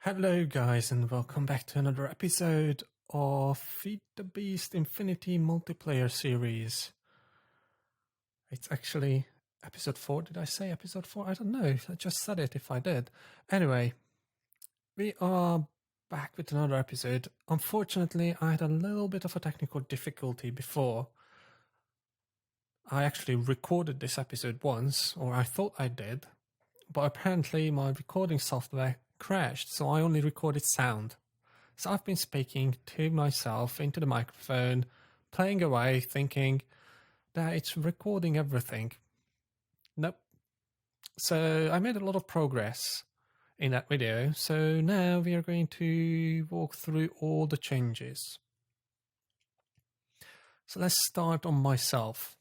Hello guys and welcome back to another episode of FTB Infinity Multiplayer series. It's actually episode 4, did I say episode 4? I don't know, I just said it if I did. Anyway, we are back with another episode. Unfortunately, I had a little bit of a technical difficulty before. I actually recorded this episode once, or I thought I did, but apparently my recording software crashed, so I only recorded sound. So I've been speaking to myself into the microphone, playing away, thinking that it's recording everything. Nope. So I made a lot of progress in that video, so now we are going to walk through all the changes. So let's start on myself.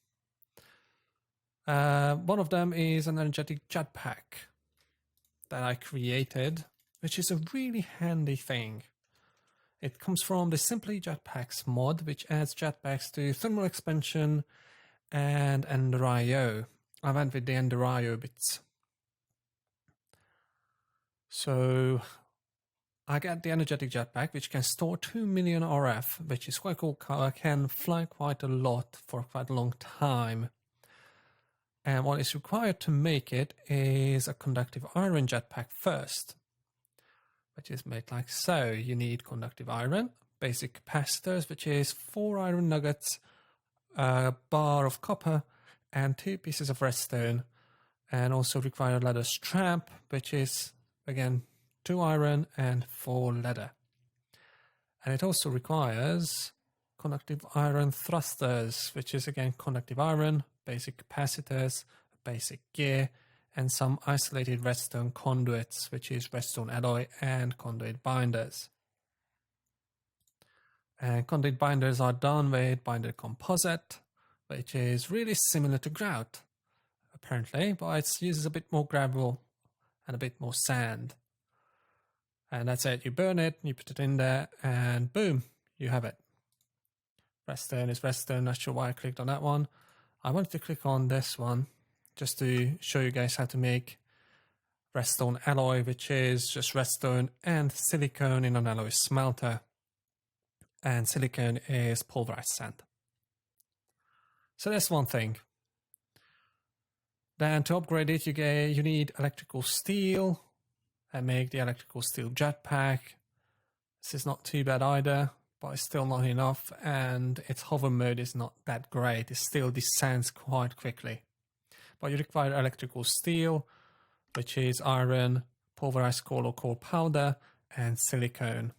One of them is an energetic jetpack that I created, which is a really handy thing. It comes from the Simply Jetpacks mod, which adds jetpacks to thermal expansion and Ender.io. I went with the Ender.io bits. So I get the energetic jetpack, which can store 2 million RF, which is quite cool. I can fly quite a lot for quite a long time. And what is required to make it is a conductive iron jetpack first, which is made like so. You need conductive iron, basic capacitors, which is 4 iron nuggets, a bar of copper, and 2 pieces of redstone, and also require a leather strap, which is, again, 2 iron and 4 leather. And it also requires conductive iron thrusters, which is, again, conductive iron, basic capacitors, basic gear, and some isolated redstone conduits, which is redstone alloy and conduit binders. And conduit binders are done with binder composite, which is really similar to grout, apparently, but it uses a bit more gravel and a bit more sand. And that's it. You burn it, you put it in there, and boom, you have it. Redstone is redstone. Not sure why I clicked on that one. I wanted to click on this one just to show you guys how to make redstone alloy, which is just redstone and silicone in an alloy smelter. And silicone is pulverized sand. So that's one thing. Then to upgrade it, you need electrical steel and make the electrical steel jetpack. This is not too bad either, but it's still not enough, and its hover mode is not that great. It still descends quite quickly. But you require electrical steel, which is iron, pulverized coal or coal powder, and silicone.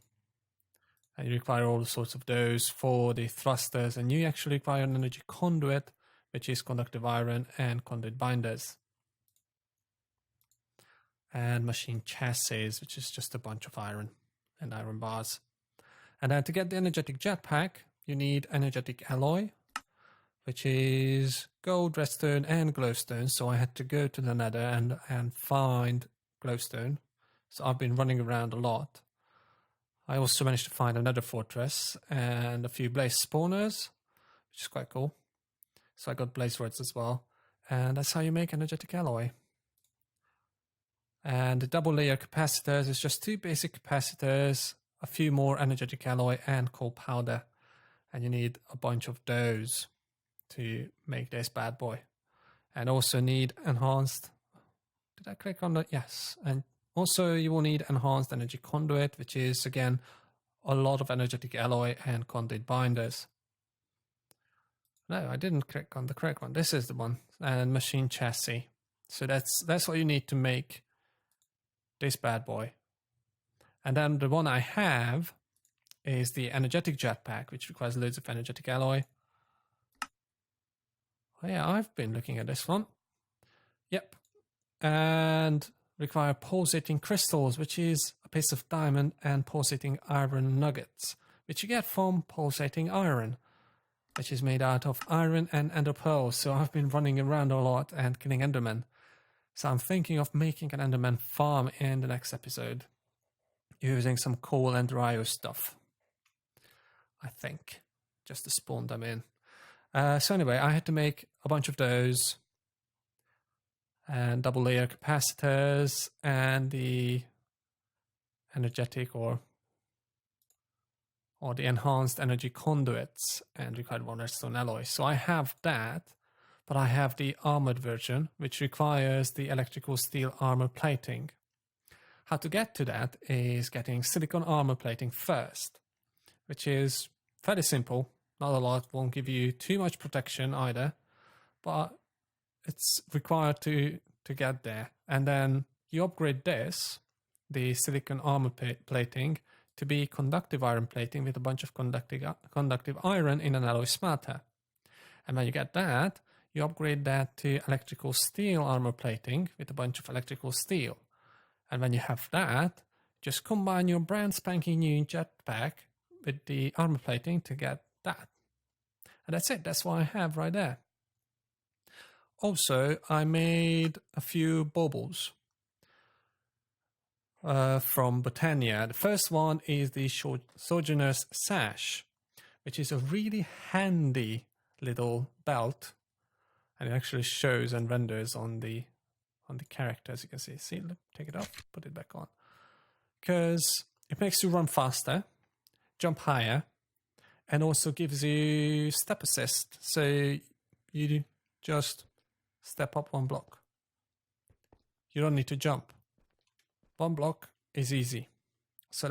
And you require all sorts of those for the thrusters, and you actually require an energy conduit, which is conductive iron and conduit binders. And machine chassis, which is just a bunch of iron and iron bars. And then to get the energetic jetpack, you need energetic alloy, which is gold, redstone, and glowstone. So I had to go to the nether and find glowstone. So I've been running around a lot. I also managed to find another fortress and a few blaze spawners, which is quite cool. So I got blaze rods as well. And that's how you make energetic alloy. And the double layer capacitors is just 2 basic capacitors, a few more energetic alloy, and coal powder. And you need a bunch of those to make this bad boy. And also need enhanced, did I click on that? Yes. And also you will need enhanced energy conduit, which is again a lot of energetic alloy and conduit binders. No, I didn't click on the correct one. This is the one. And machine chassis. So that's what you need to make this bad boy. And then the one I have is the energetic jetpack, which requires loads of energetic alloy. Oh yeah, I've been looking at this one. Yep. And require pulsating crystals, which is a piece of diamond, and pulsating iron nuggets, which you get from pulsating iron, which is made out of iron and ender pearls. So I've been running around a lot and killing endermen. So I'm thinking of making an enderman farm in the next episode, using some coal and Ender.io stuff, I think, just to spawn them in. So anyway, I had to make a bunch of those, and double layer capacitors, and the energetic or the enhanced energy conduits and required one redstone alloys. So I have that, but I have the armored version, which requires the electrical steel armor plating. How to get to that is getting silicon armor plating first, which is fairly simple. Not a lot, won't give you too much protection either, but it's required to get there. And then you upgrade this, the silicon armor plating, to be conductive iron plating with a bunch of conductive iron in an alloy smelter. And when you get that, you upgrade that to electrical steel armor plating with a bunch of electrical steel. And when you have that, just combine your brand spanking new jetpack with the armor plating to get that. And that's it. That's what I have right there. Also, I made a few baubles from Botania. The first one is the Sojourner's Sash, which is a really handy little belt, and it actually shows and renders on the character, as you can see. See, look, take it off, put it back on, because it makes you run faster, jump higher, and also gives you step assist. So you just step up one block. You don't need to jump. One block is easy. So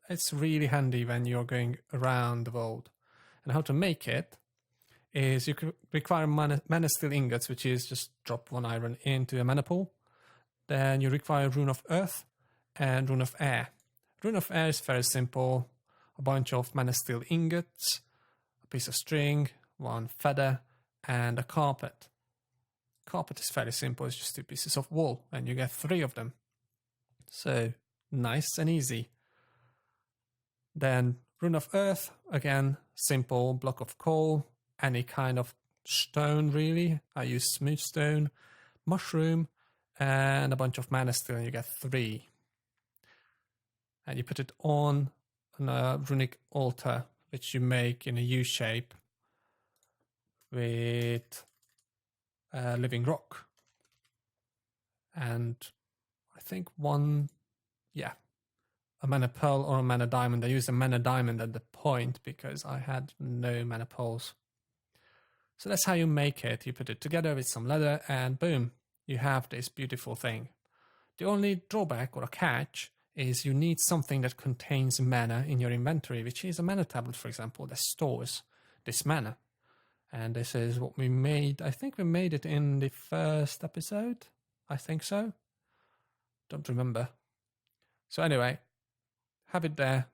it's really handy when you're going around the world. And how to make it is you require mana steel ingots, which is just drop one iron into a mana pool. Then you require rune of earth and rune of air. Rune of air is very simple. A bunch of mana steel ingots, a piece of string, one feather, and a carpet. Carpet is fairly simple. It's just 2 pieces of wool, and you get 3 of them. So nice and easy. Then rune of earth, again, simple block of coal, any kind of stone really. I use smooth stone, mushroom, and a bunch of mana steel, and you get 3. And you put it on a runic altar, which you make in a U shape with living rock. And I think a mana pearl or a mana diamond. I used a mana diamond at the point because I had no mana pearls. So that's how you make it. You put it together with some leather and boom, you have this beautiful thing. The only drawback or a catch is you need something that contains mana in your inventory, which is a mana tablet, for example, that stores this mana. And this is what we made. I think we made it in the first episode. I think so. Don't remember. So anyway, have it there.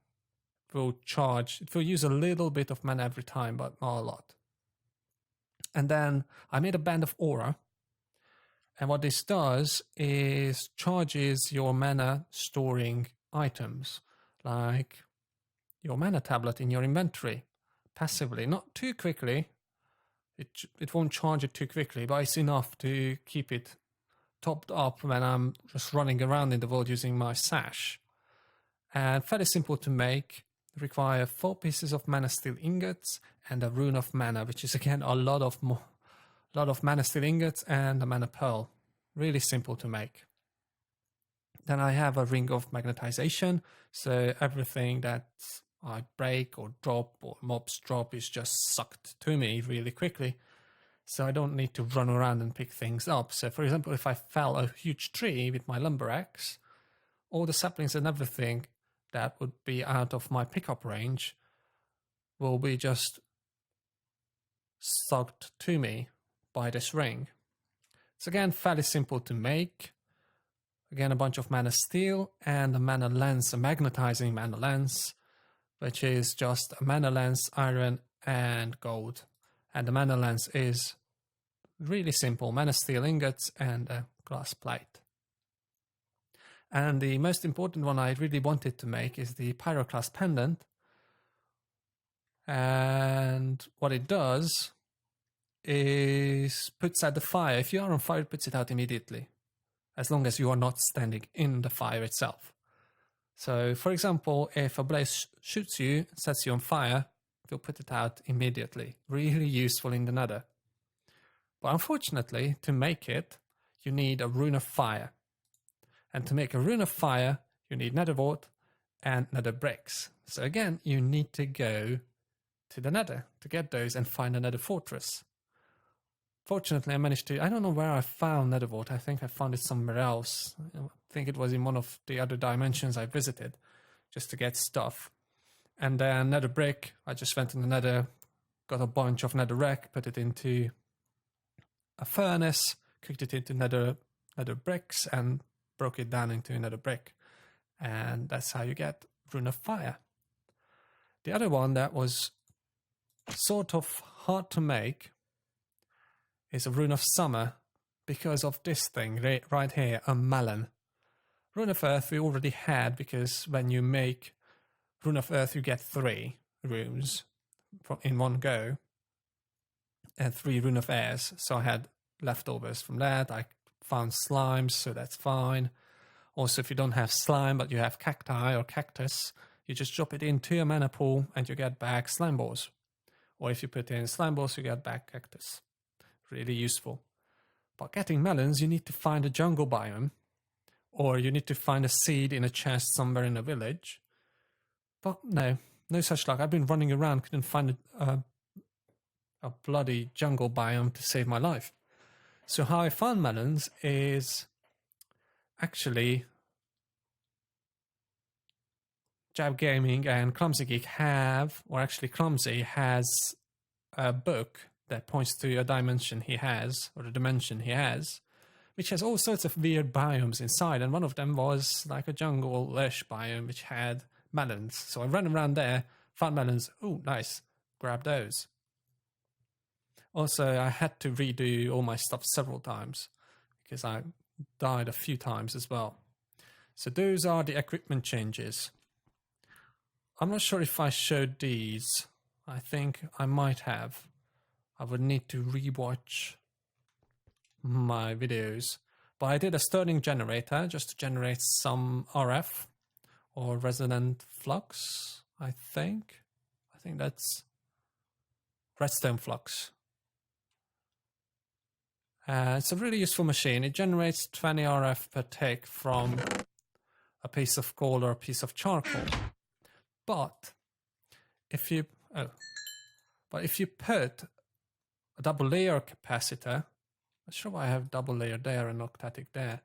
It will charge. It will use a little bit of mana every time, but not a lot. And then I made a band of aura. And what this does is charges your mana storing items, like your mana tablet in your inventory, passively. Not too quickly. It won't charge it too quickly, but it's enough to keep it topped up when I'm just running around in the world using my sash. And fairly simple to make. Require 4 pieces of mana steel ingots and a rune of mana, which is again a lot of mana steel ingots and a mana pearl. Really simple to make. Then I have a ring of magnetization, so everything that I break or drop or mobs drop is just sucked to me really quickly. So I don't need to run around and pick things up. So for example, if I fell a huge tree with my lumber axe, all the saplings and everything that would be out of my pickup range will be just sucked to me by this ring. It's again fairly simple to make. Again, a bunch of mana steel and a mana lens, a magnetizing mana lens, which is just a mana lens, iron and gold. And the mana lens is really simple, mana steel ingots and a glass plate. And the most important one I really wanted to make is the Pyroclast pendant. And what it does is puts out the fire. If you are on fire, it puts it out immediately, as long as you are not standing in the fire itself. So, for example, if a blaze shoots you, sets you on fire, it will put it out immediately. Really useful in the nether. But unfortunately, to make it, you need a rune of fire. And to make a rune of fire, you need nether wart and nether bricks. So again, you need to go to the nether to get those and find a nether fortress. Fortunately, I managed to, I don't know where I found nether wart. I think I found it somewhere else. I think it was in one of the other dimensions I visited just to get stuff. And then nether brick, I just went in the nether, got a bunch of netherrack, put it into a furnace, cooked it into nether bricks, and broke it down into another brick. And that's how you get Rune of Fire. The other one that was sort of hard to make is a Rune of Summer because of this thing right here, a melon. Rune of Earth we already had because when you make Rune of Earth you get 3 runes in one go and 3 Rune of Airs. So I had leftovers from that. I found slimes, so that's fine. Also, if you don't have slime but you have cacti or cactus, you just drop it into a mana pool and you get back slime balls. Or if you put in slime balls, you get back cactus. Really useful. But getting melons, you need to find a jungle biome, or you need to find a seed in a chest somewhere in a village. But no such luck. I've been running around, couldn't find a bloody jungle biome to save my life. So how I found melons is actually Jab Gaming and Clumsy Geek have, or actually Clumsy has a book that points to a dimension he has, or a dimension he has, which has all sorts of weird biomes inside, and one of them was like a jungle-ish biome which had melons. So I ran around there, found melons, oh nice, grab those. Also, I had to redo all my stuff several times because I died a few times as well. So those are the equipment changes. I'm not sure if I showed these. I think I might have. I would need to rewatch my videos. But I did a Stirling generator just to generate some RF or resonant flux, I think. I think that's redstone flux. It's a really useful machine. It generates 20 RF per tick from a piece of coal or a piece of charcoal. But if you put a double layer capacitor, I'm not sure why I have double layer there and octatic there.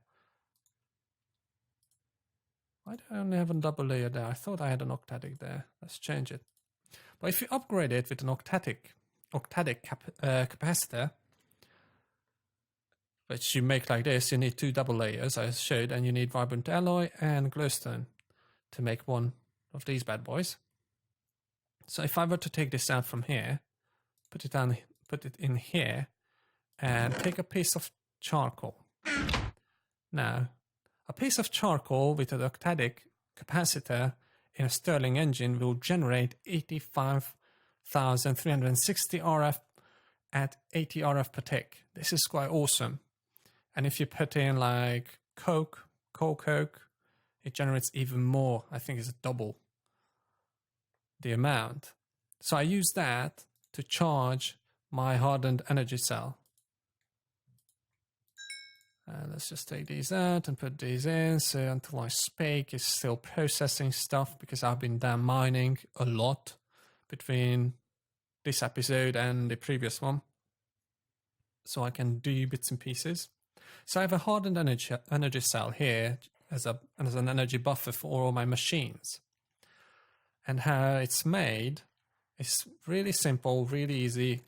Why do I only have a double layer there? I thought I had an octatic there. Let's change it. But if you upgrade it with an octatic capacitor, which you make like this, you need 2 double layers, I showed, and you need vibrant alloy and glowstone to make one of these bad boys. So if I were to take this out from here, put it in here, and take a piece of charcoal. Now, a piece of charcoal with an octatic capacitor in a Stirling engine will generate 85,360 RF at 80 RF per tick. This is quite awesome. And if you put in like coal coke, it generates even more. I think it's double the amount. So I use that to charge my hardened energy cell. Let's just take these out and put these in. So until I speak, it's still processing stuff because I've been down mining a lot between this episode and the previous one. So I can do bits and pieces. So I have a hardened energy cell here as an energy buffer for all my machines. And how it's made is really simple, really easy,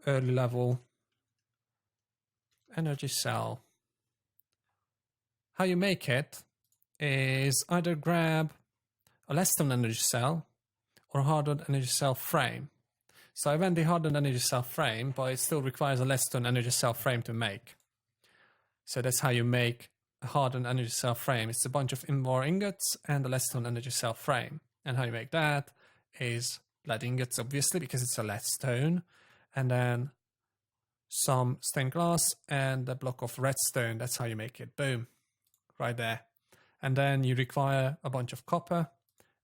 early level energy cell. How you make it is either grab a less than energy cell or a hardened energy cell frame. So I went the hardened energy cell frame, but it still requires a less than energy cell frame to make. So that's how you make a hardened energy cell frame. It's a bunch of ore ingots and a less than energy cell frame. And how you make that is lead ingots, obviously, because it's a lead stone, and then some stained glass and a block of redstone. That's how you make it. Boom. Right there. And then you require a bunch of copper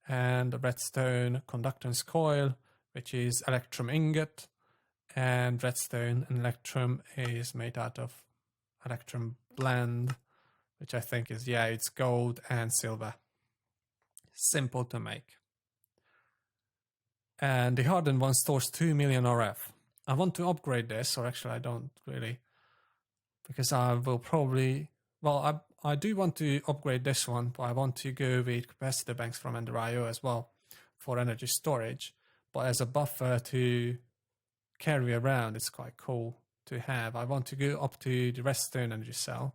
and a redstone conductance coil, which is electrum ingot, and redstone and electrum is made out of electrum blend, which I think is, yeah, it's gold and silver. Simple to make. And the hardened one stores 2 million RF. I want to upgrade this, or actually I don't really, because I will probably, well, I do want to upgrade this one, but I want to go with capacitor banks from Ender.io as well for energy storage. But as a buffer to carry around, it's quite cool to have. I want to go up to the redstone energy cell,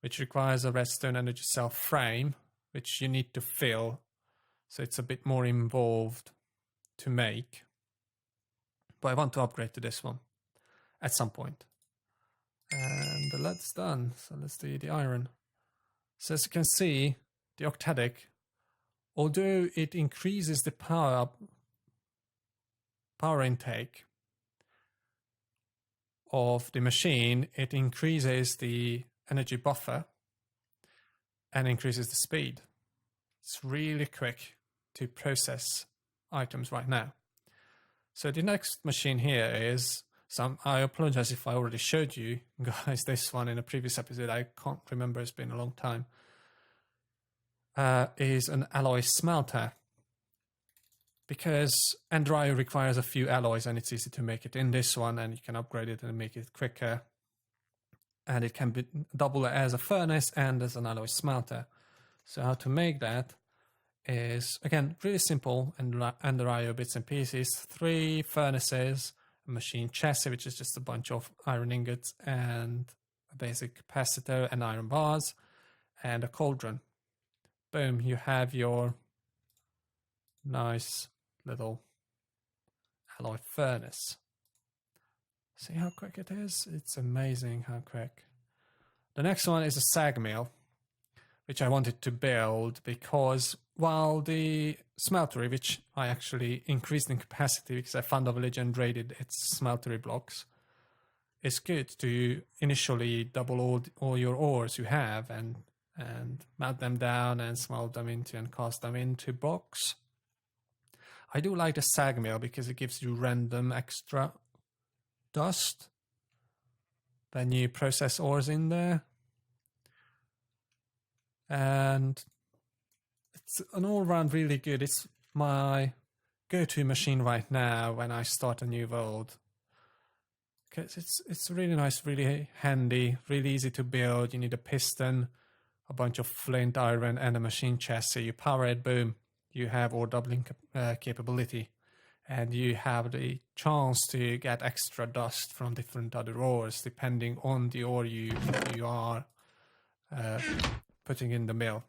which requires a redstone energy cell frame, which you need to fill. So it's a bit more involved to make. But I want to upgrade to this one at some point. And the lead's done. So let's do the iron. So as you can see, the octadic, although it increases the power intake of the machine, it increases the energy buffer and increases the speed. It's really quick to process items right now. So the next machine here is I apologize if I already showed you guys this one in a previous episode. I can't remember, it's been a long time. Is an alloy smelter. Because Ender.io requires a few alloys and it's easy to make it in this one, and you can upgrade it and make it quicker. And it can be double as a furnace and as an alloy smelter. So how to make that is, again, really simple, Ender.io bits and pieces. 3 furnaces, a machine chassis, which is just a bunch of iron ingots and a basic capacitor and iron bars, and a cauldron. Boom, you have your nice little alloy furnace. See how quick it is? It's amazing how quick. The next one is a sag mill, which I wanted to build because while the smeltery, which I actually increased in capacity because I found a village and raided its smeltery blocks, it's good to initially double all your ores you have and melt them down and smelt them into and cast them into blocks. I do like the sag mill because it gives you random extra dust. Then you process ores in there. And it's an all-round really good. It's my go-to machine right now when I start a new world. Because it's really nice, really handy, really easy to build. You need a piston, a bunch of flint iron, and a machine chassis. You power it, boom. You have ore doubling capability, and you have the chance to get extra dust from different other ores depending on the ore you are putting in the mill.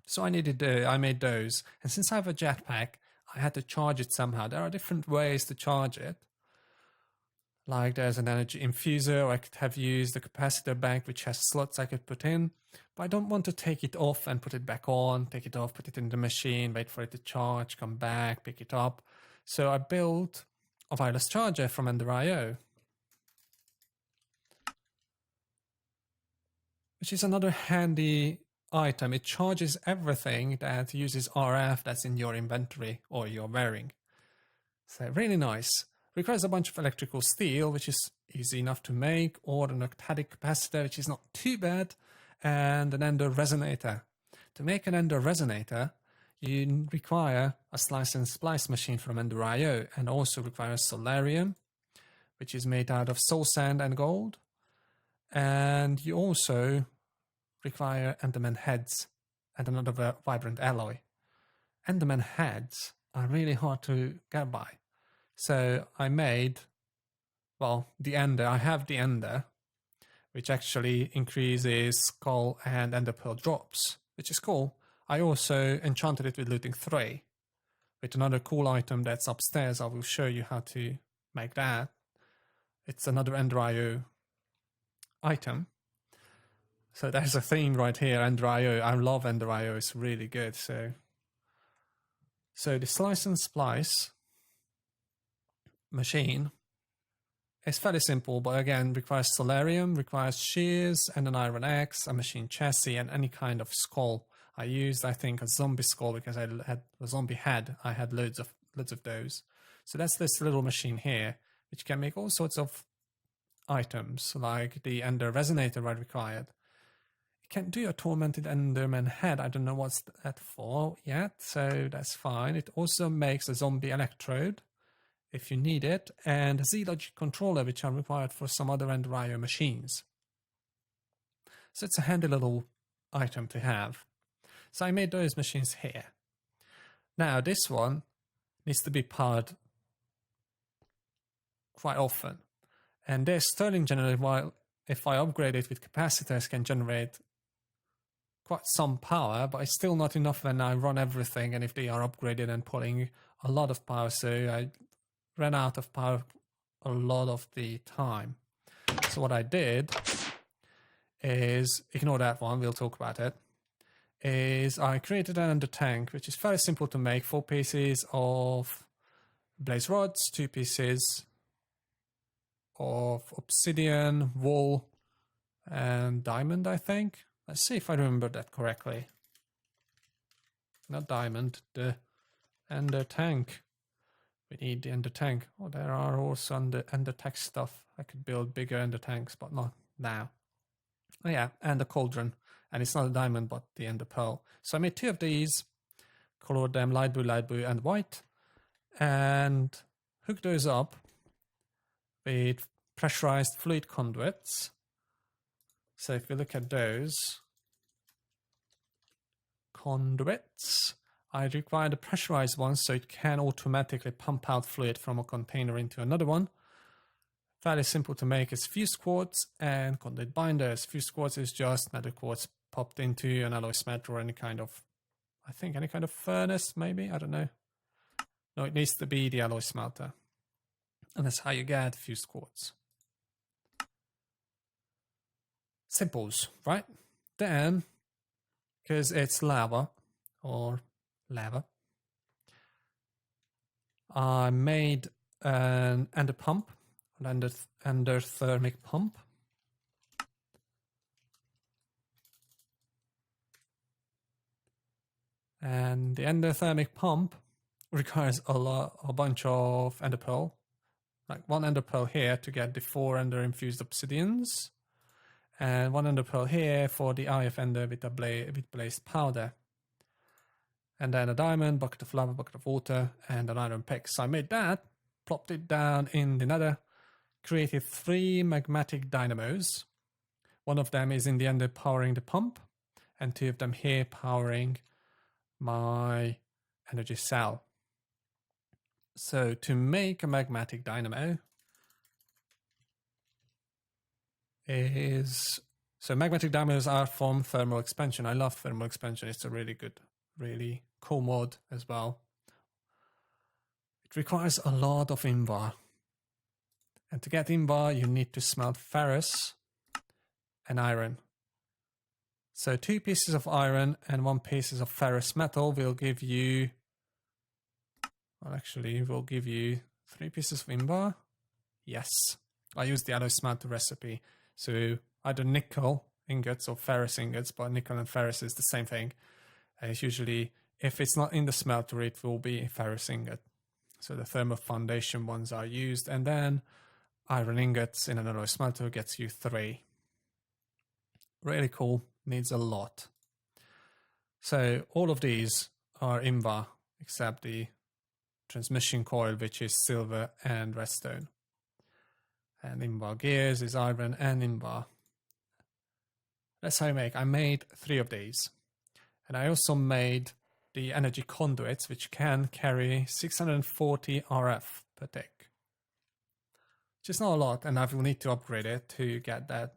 So I made those, and since I have a jetpack, I had to charge it somehow. There are different ways to charge it. Like there's an energy infuser, or I could have used the capacitor bank, which has slots I could put in. But I don't want to take it off and put it back on, take it off, put it in the machine, wait for it to charge, come back, pick it up. So I built a wireless charger from Ender.io, which is another handy item. It charges everything that uses RF that's in your inventory or you're wearing. So really nice. Requires a bunch of electrical steel, which is easy enough to make, or an octadic capacitor, which is not too bad, and an ender resonator. To make an ender resonator, you require a slice and splice machine from Ender.io, and also requires solarium, which is made out of soul sand and gold. And you also require Enderman heads and another vibrant alloy. Enderman heads are really hard to get by. So I made, well, the ender. I have the ender, which actually increases skull and ender pearl drops, which is cool. I also enchanted it with looting 3, with another cool item that's upstairs. I will show you how to make that. It's another Ender.io item. So there's a theme right here, Ender.io. I love Ender.io, it's really good. So the slice and splice machine is fairly simple, but again, requires solarium, requires shears and an iron axe, a machine chassis, and any kind of skull. I used, I think, a zombie skull because I had a zombie head. I had loads of those. So that's this little machine here, which can make all sorts of items, like the ender resonator I required. can do a tormented Enderman head. I don't know what's that for yet, so that's fine. It also makes a zombie electrode if you need it, and a Z-Logic controller, which are required for some other Ender IO machines. So it's a handy little item to have. So I made those machines here. Now this one needs to be powered quite often. And this Stirling generator, while if I upgrade it with capacitors, can generate quite some power, but it's still not enough when I run everything and if they are upgraded and pulling a lot of power. So I ran out of power a lot of the time. So what I did is, ignore that one, we'll talk about it, is I created an Ender tank, which is very simple to make. 4 pieces of blaze rods, 2 pieces of obsidian, wool, and diamond, I think. Let's see if I remember that correctly. Not diamond, the Ender tank. We need the Ender tank. Oh, there are also Ender tech stuff. I could build bigger Ender tanks, but not now. Oh yeah, and a cauldron. And it's not a diamond, but the Ender pearl. So I made 2 of these, colored them light blue, and white, and hooked those up with pressurized fluid conduits. So if we look at those conduits, I require the pressurized one so it can automatically pump out fluid from a container into another one. Fairly simple to make. It's fused quartz and conduit binders. Fused quartz is just nether quartz popped into an alloy smelter or any kind of, I think any kind of furnace maybe, I don't know. No, it needs to be the alloy smelter. And that's how you get fused quartz. Simples, right? Then, because it's lava, I made an ender pump, an endothermic pump. And the endothermic pump requires a bunch of ender pearl, like 1 ender pearl here to get the 4 ender infused obsidians, and 1 ender pearl here for the eye of ender with blazed powder, and then a diamond, bucket of lava, bucket of water, and an iron pick. So I made that, plopped it down in the nether, created 3 magmatic dynamos. 1 of them is in the ender powering the pump, and 2 of them here powering my energy cell. So to make a magmatic dynamo magmatic dynamos are from thermal expansion. I love thermal expansion. It's a really good, really cool mod as well. It requires a lot of invar. And to get invar, you need to smelt ferrous and iron. So 2 pieces of iron and 1 piece of ferrous metal will give you, well actually will give you 3 pieces of invar. Yes, I used the alloy smelter recipe. So either nickel ingots or ferrous ingots, but nickel and ferrous is the same thing. And it's usually, if it's not in the smelter, it will be a ferrous ingot. So the thermal foundation ones are used, and then iron ingots in an alloy smelter gets you 3. Really cool, needs a lot. So all of these are invar, except the transmission coil, which is silver and redstone. And invar gears is iron and invar. That's how I made 3 of these. And I also made the energy conduits, which can carry 640 RF per tick. Which is not a lot, and I will need to upgrade it to get that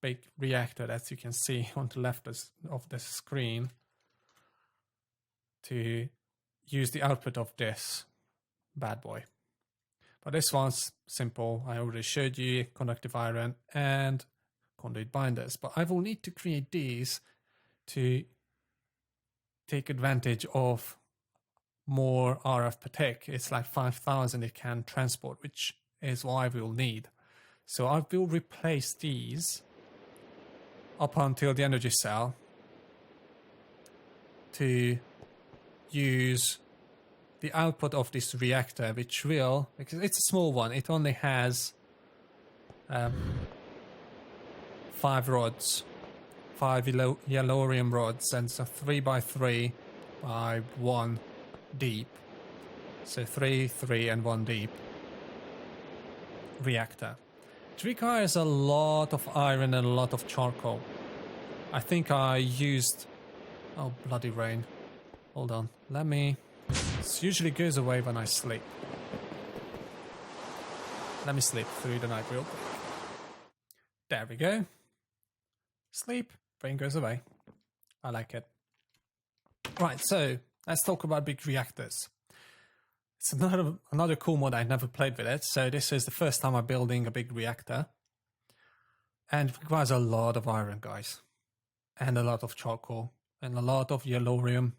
big reactor that you can see on the left of the screen to use the output of this bad boy. But this one's simple. I already showed you conductive iron and conduit binders, but I will need to create these to take advantage of more RF per tick. It's like 5,000 it can transport, which is what I will need. So I will replace these up until the energy cell to use the output of this reactor, which will, because it's a small one, it only has 5 5 yellorium rods, and it's a 3x3 by 1 deep. So 3, 3 and 1 deep reactor. It requires a lot of iron and a lot of charcoal. I think I used... Oh, bloody rain. Hold on. Let me... It usually goes away when I sleep. Let me sleep through the night real quick. There we go. Sleep. Rain goes away. I like it. Right, so let's talk about big reactors. It's another cool mod. I never played with it, so this is the first time I'm building a big reactor. And it requires a lot of iron, guys. And a lot of charcoal. And a lot of yellorium.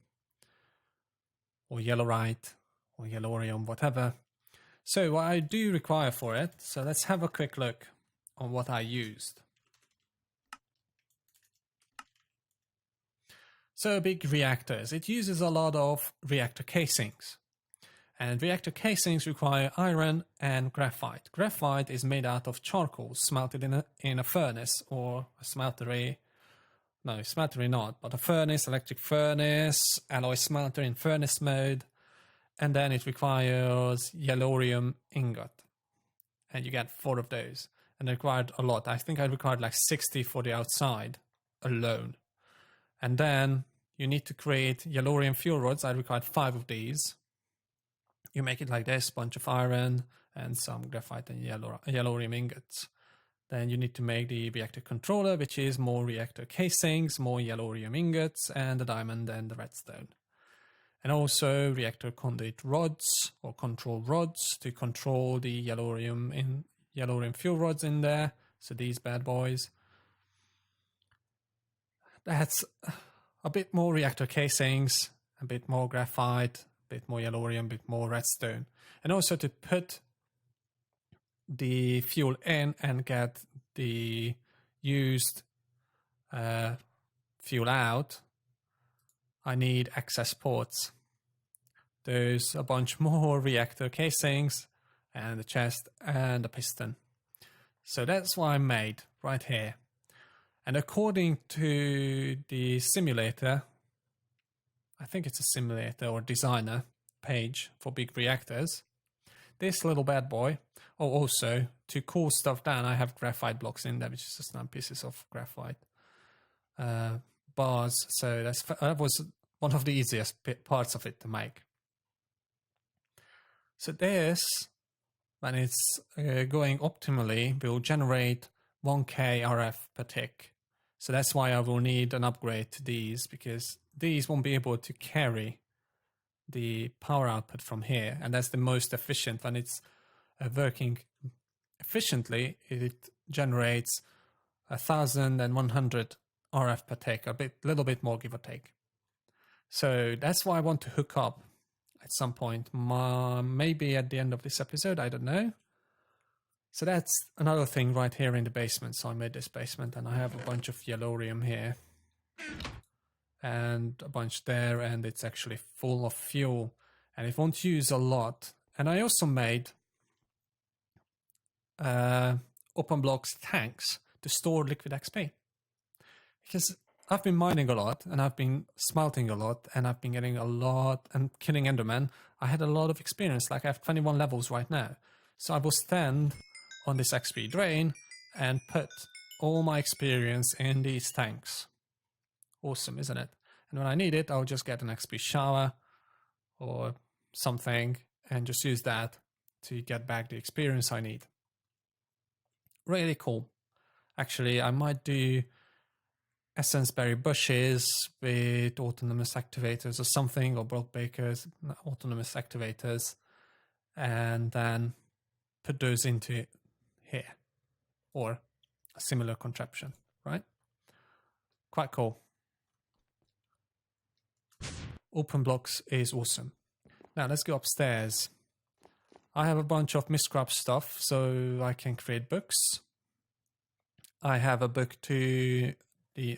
Or yellorite. Or yellorium, whatever. So what I do require for it, so let's have a quick look on what I used. So big reactors. It uses a lot of reactor casings. And reactor casings require iron and graphite. Graphite is made out of charcoal smelted in a furnace or a smeltery. No, smeltery not, but a furnace, electric furnace, alloy smelter in furnace mode. And then it requires yellorium ingot. And you get 4 of those. And it required a lot. I think I required like 60 for the outside alone. And then you need to create yellorium fuel rods. I required 5 of these. You make it like this, bunch of iron and some graphite and yellorium ingots. Then you need to make the reactor controller, which is more reactor casings, more yellorium ingots, and the diamond and the redstone. And also reactor conduit rods or control rods to control the yellorium fuel rods in there. So these bad boys. That's a bit more reactor casings, a bit more graphite, bit more yellorium, bit more redstone, and also to put the fuel in and get the used fuel out, I need access ports. There's a bunch more reactor casings and a chest and a piston. So that's what I made right here. And according to the simulator, I think it's a simulator or designer page for big reactors, this little bad boy, oh, also to cool stuff down, I have graphite blocks in there, which is just 9 pieces of graphite bars. So that was one of the easiest parts of it to make. So this, when it's going optimally, will generate 1k RF per tick. So that's why I will need an upgrade to these, because these won't be able to carry the power output from here. And that's the most efficient. When it's working efficiently, it generates 1,100 RF per tick, little bit more give or take. So that's why I want to hook up at some point, maybe at the end of this episode, I don't know. So that's another thing right here in the basement. So I made this basement and I have a bunch of yellorium here and a bunch there, and it's actually full of fuel and it won't use a lot. And I also made open blocks tanks to store liquid XP, because I've been mining a lot and I've been smelting a lot and I've been getting a lot and killing Enderman. I had a lot of experience, like I have 21 levels right now. So I will stand on this XP drain and put all my experience in these tanks. Awesome, isn't it? And when I need it, I'll just get an XP shower or something and just use that to get back the experience I need. Really cool. Actually, I might do essence berry bushes with autonomous activators or something, or block bakers, autonomous activators, and then put those into here, or a similar contraption, right? Quite cool. Open blocks is awesome. Now let's go upstairs. I have a bunch of miscrap stuff, so I can create books. I have a book to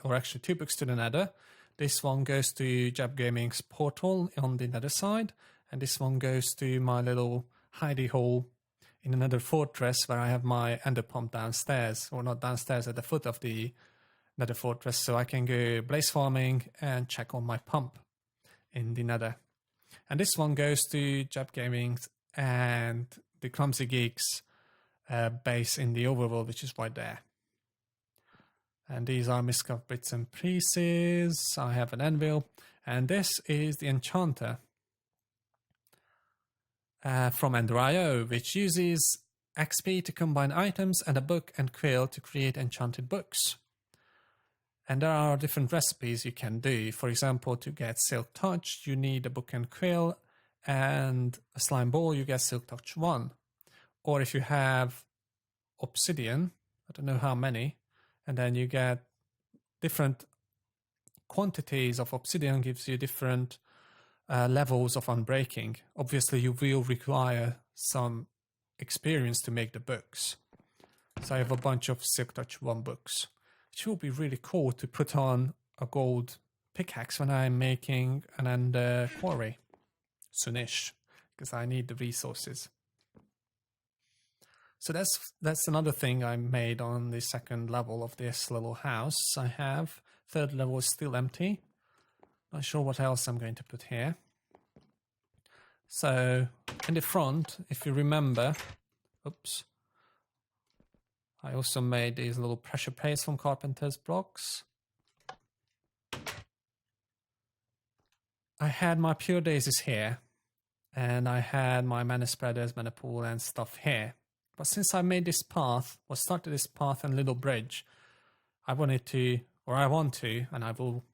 or actually 2 books to the Nether. This one goes to Jab Gaming's portal on the Nether side, and this one goes to my little hidey hole in another fortress where I have my ender pump downstairs, or not downstairs, at the foot of the nether fortress, so I can go blaze farming and check on my pump in the nether. And this one goes to Jab Gaming's and the Clumsy Geeks base in the overworld, which is right there. And these are miscarved bits and pieces. I have an anvil, and this is the enchanter from Ender.io, which uses XP to combine items and a book and quill to create enchanted books. And there are different recipes you can do. For example, to get Silk Touch, you need a book and quill, and a slime ball, you get Silk Touch 1. Or if you have obsidian, I don't know how many, and then you get different quantities of obsidian, gives you different levels of unbreaking. Obviously, you will require some experience to make the books. So I have a bunch of Silk Touch 1 books. It will be really cool to put on a gold pickaxe when I'm making an ender quarry soonish, because I need the resources. So that's another thing I made on the second level of this little house I have. Third level is still empty. Not sure what else I'm going to put here. So in the front, if you remember, oops, I also made these little pressure plates from carpenter's blocks. I had my pure daisies here, and I had my mana spreaders, mana pool and stuff here. But since I made this path, or started this path and little bridge, I want to, and I will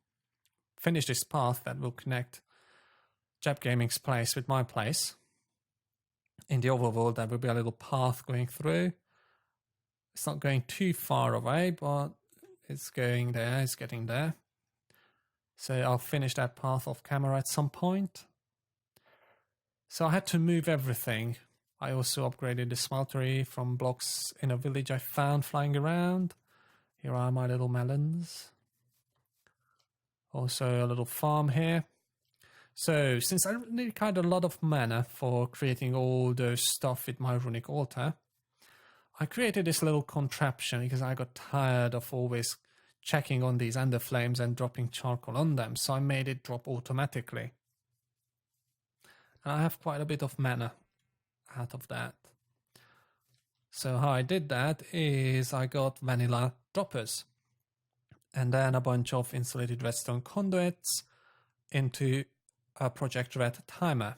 finish this path that will connect Jab Gaming's place with my place. In the overworld, there will be a little path going through. It's not going too far away, but it's going there, it's getting there. So I'll finish that path off camera at some point. So I had to move everything. I also upgraded the smeltery from blocks in a village I found flying around. Here are my little melons. Also a little farm here. So since I need kind of a lot of mana for creating all those stuff with my runic altar, I created this little contraption because I got tired of always checking on these ender flames and dropping charcoal on them. So I made it drop automatically. And I have quite a bit of mana out of that. So how I did that is I got vanilla droppers and then a bunch of insulated redstone conduits into a Project Red timer.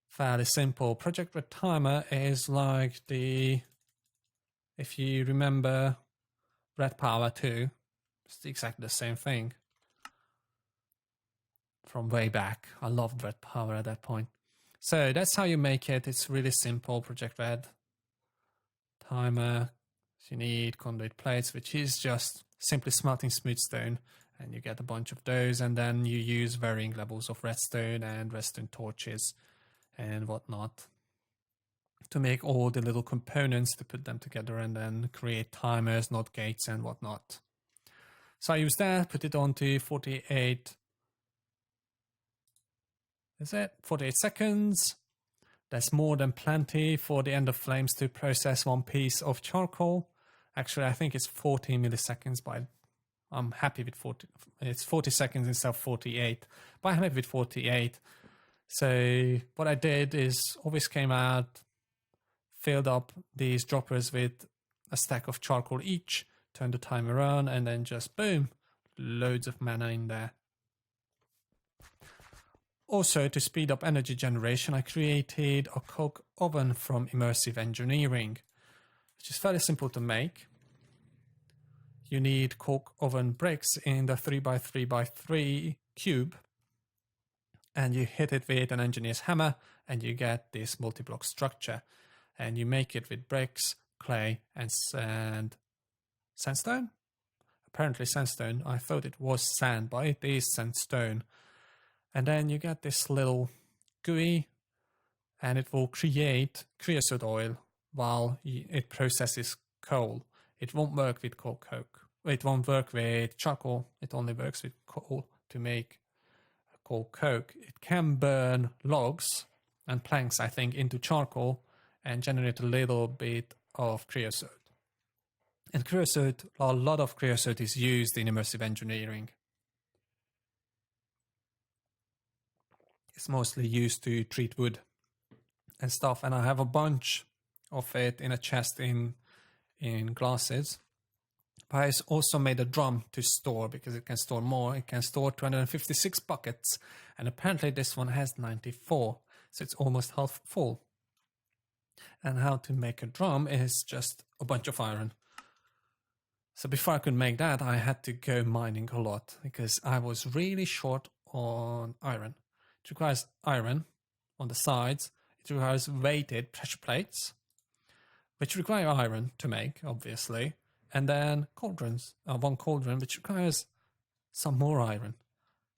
Fairly simple. Project Red timer is like the, if you remember Red Power 2, it's exactly the same thing from way back. I loved Red Power at that point. So that's how you make it. It's really simple. Project Red timer. So you need conduit plates, which is just simply smelting smooth stone, and you get a bunch of those, and then you use varying levels of redstone and redstone torches and whatnot to make all the little components, to put them together and then create timers, not gates and whatnot. So I use that, put it on to 48. Is it 48 seconds? That's more than plenty for the Ender Flames to process one piece of charcoal. Actually, I think it's 40 milliseconds, but I'm happy with 40. It's 40 seconds instead of 48, but I'm happy with 48. So what I did is always came out, filled up these droppers with a stack of charcoal each, turned the timer on, and then just boom, loads of mana in there. Also, to speed up energy generation, I created a coke oven from Immersive Engineering, which is fairly simple to make. You need coke oven bricks in the 3x3x3 cube, and you hit it with an engineer's hammer, and you get this multi-block structure. And you make it with bricks, clay, and sandstone? Apparently sandstone. I thought it was sand, but it is sandstone. And then you get this little GUI, and it will create creosote oil while it processes coal. It won't work with coke. It won't work with charcoal. It only works with coal to make coal coke. It can burn logs and planks, I think, into charcoal and generate a little bit of creosote. And creosote, a lot of creosote is used in immersive engineering. It's mostly used to treat wood and stuff. And I have a bunch of it in a chest in glasses. But I also made a drum to store because it can store more. It can store 256 buckets. And apparently this one has 94. So it's almost half full. And how to make a drum is just a bunch of iron. So before I could make that, I had to go mining a lot because I was really short on iron. It requires iron on the sides. It requires weighted pressure plates, which require iron to make, obviously. And then cauldrons, one cauldron, which requires some more iron.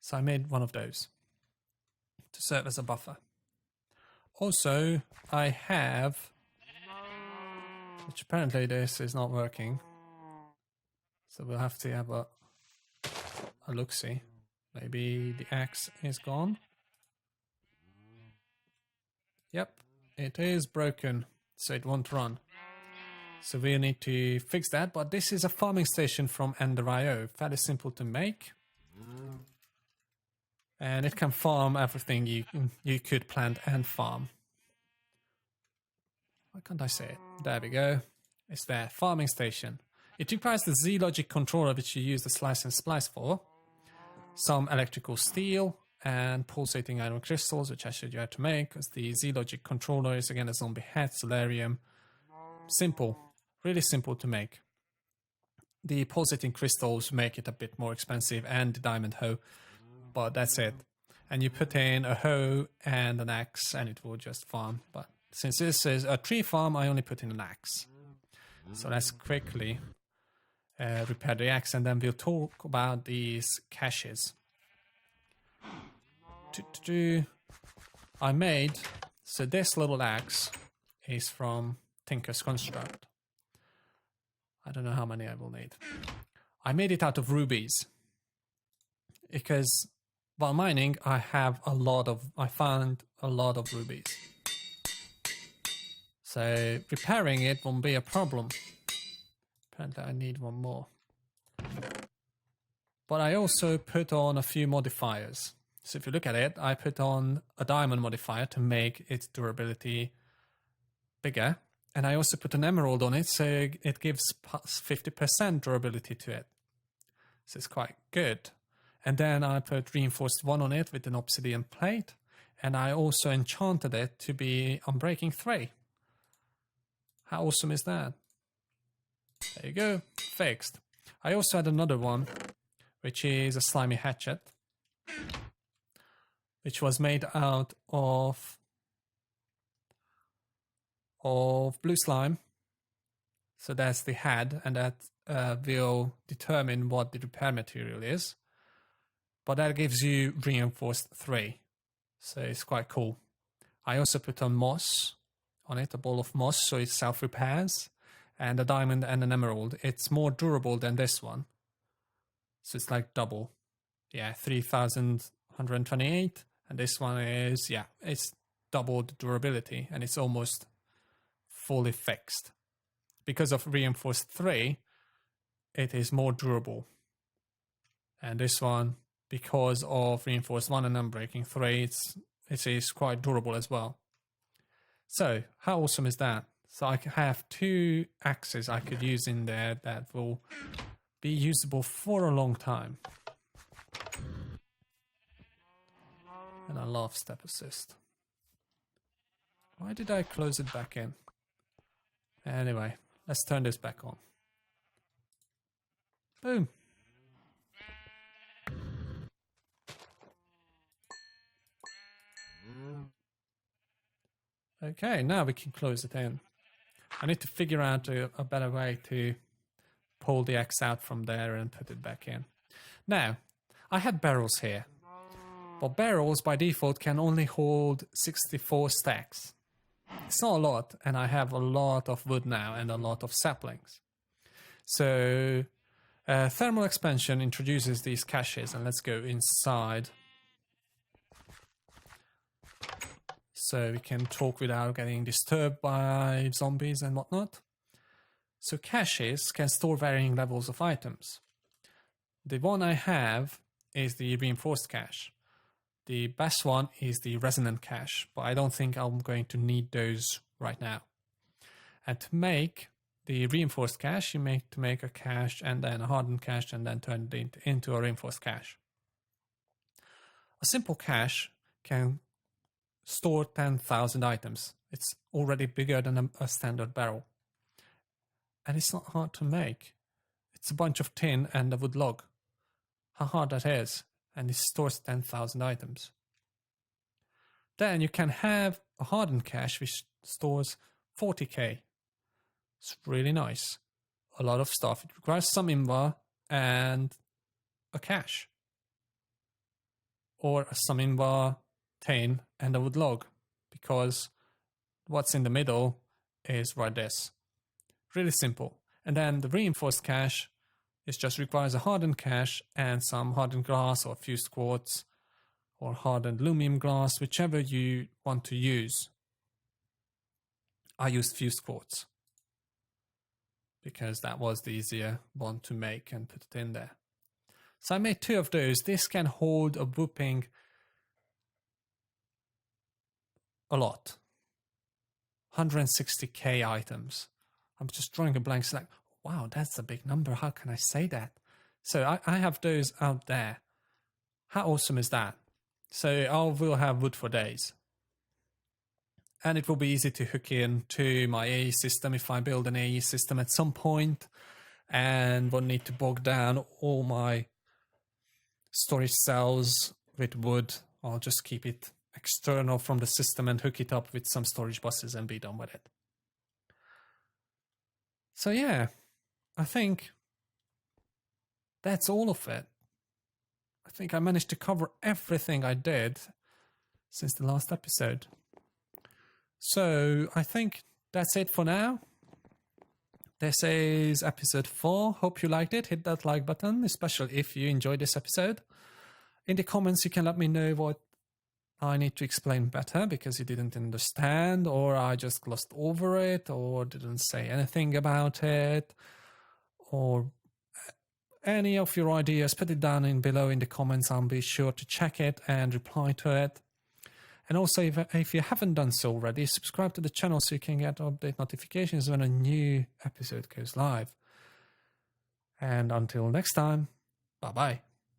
So I made one of those to serve as a buffer. Also, I have, which apparently this is not working. So we'll have to have a look-see. Maybe the axe is gone. Yep, it is broken, so it won't run. So we need to fix that, but this is a farming station from Ender.io. Fairly simple to make. And it can farm everything you could plant and farm. Why can't I say it? There we go. It's there, farming station. It requires the Z-Logic controller, which you use the slice and splice for. Some electrical steel and pulsating iron crystals, which I showed you how to make, because the Z-Logic controller is again a zombie head, solarium. Simple, really simple to make. The pulsating crystals make it a bit more expensive, and the diamond hoe, but that's it. And you put in a hoe and an axe and it will just farm. But since this is a tree farm, I only put in an axe. So let's quickly repair the axe, and then we'll talk about these caches. I made, so this little axe is from Tinker's Construct. I don't know how many I will need. I made it out of rubies because while mining I found a lot of rubies. So repairing it won't be a problem. Apparently I need one more. But I also put on a few modifiers. So if you look at it, I put on a diamond modifier to make its durability bigger. And I also put an emerald on it, so it gives 50% durability to it. So it's quite good. And then I put reinforced 1 on it with an obsidian plate. And I also enchanted it to be Unbreaking 3. How awesome is that? There you go, fixed. I also had another one, which is a slimy hatchet, which was made out of blue slime. So that's the head, and that will determine what the repair material is. But that gives you reinforced 3. So it's quite cool. I also put on moss on it, a ball of moss, so it self-repairs. And a diamond and an emerald. It's more durable than this one. So it's like double. Yeah, 3,128. And this one is, yeah, it's double the durability. And it's almost fully fixed. Because of reinforced 3, it is more durable. And this one, because of reinforced 1 and Unbreaking 3, it is quite durable as well. So, how awesome is that? So I have 2 axes I could use in there that will be usable for a long time. And I love step assist. Why did I close it back in? Anyway, let's turn this back on. Boom. Okay, now we can close it in. I need to figure out a better way to pull the axe out from there and put it back in. Now, I have barrels here. But barrels by default can only hold 64 stacks. It's not a lot, and I have a lot of wood now and a lot of saplings. So, thermal expansion introduces these caches, and let's go inside. So we can talk without getting disturbed by zombies and whatnot. So caches can store varying levels of items. The one I have is the reinforced cache. The best one is the resonant cache, but I don't think I'm going to need those right now. And to make the reinforced cache, you make a cache and then a hardened cache and then turn it into a reinforced cache. A simple cache can store 10,000 items. It's already bigger than a standard barrel. And it's not hard to make. It's a bunch of tin and a wood log. How hard that is. And it stores 10,000 items. Then you can have a hardened cache which stores 40k. It's really nice. A lot of stuff. It requires some invar and a cache. Or some invar, tin, and a wood log. Because what's in the middle is right this. Really simple. And then the reinforced cache is just requires a hardened cache and some hardened glass or fused quartz or hardened aluminum glass, whichever you want to use. I used fused quartz because that was the easier one to make and put it in there. So I made 2 of those. This can hold a whooping a lot. 160k items. I'm just drawing a blank. It's like, wow, that's a big number. How can I say that? So I have those out there. How awesome is that? So I will have wood for days. And it will be easy to hook in to my AE system if I build an AE system at some point and won't need to bog down all my storage cells with wood. I'll just keep it external from the system and hook it up with some storage buses and be done with it. So yeah, I think that's all of it. I think I managed to cover everything I did since the last episode. So I think that's it for now. This is episode 4. Hope you liked it. Hit that like button, especially if you enjoyed this episode. In the comments, you can let me know what I need to explain better because you didn't understand, or I just glossed over it, or didn't say anything about it, or any of your ideas. Put it down in below in the comments. I'll be sure to check it and reply to it. And also, if you haven't done so already, subscribe to the channel so you can get update notifications when a new episode goes live. And until next time, bye-bye.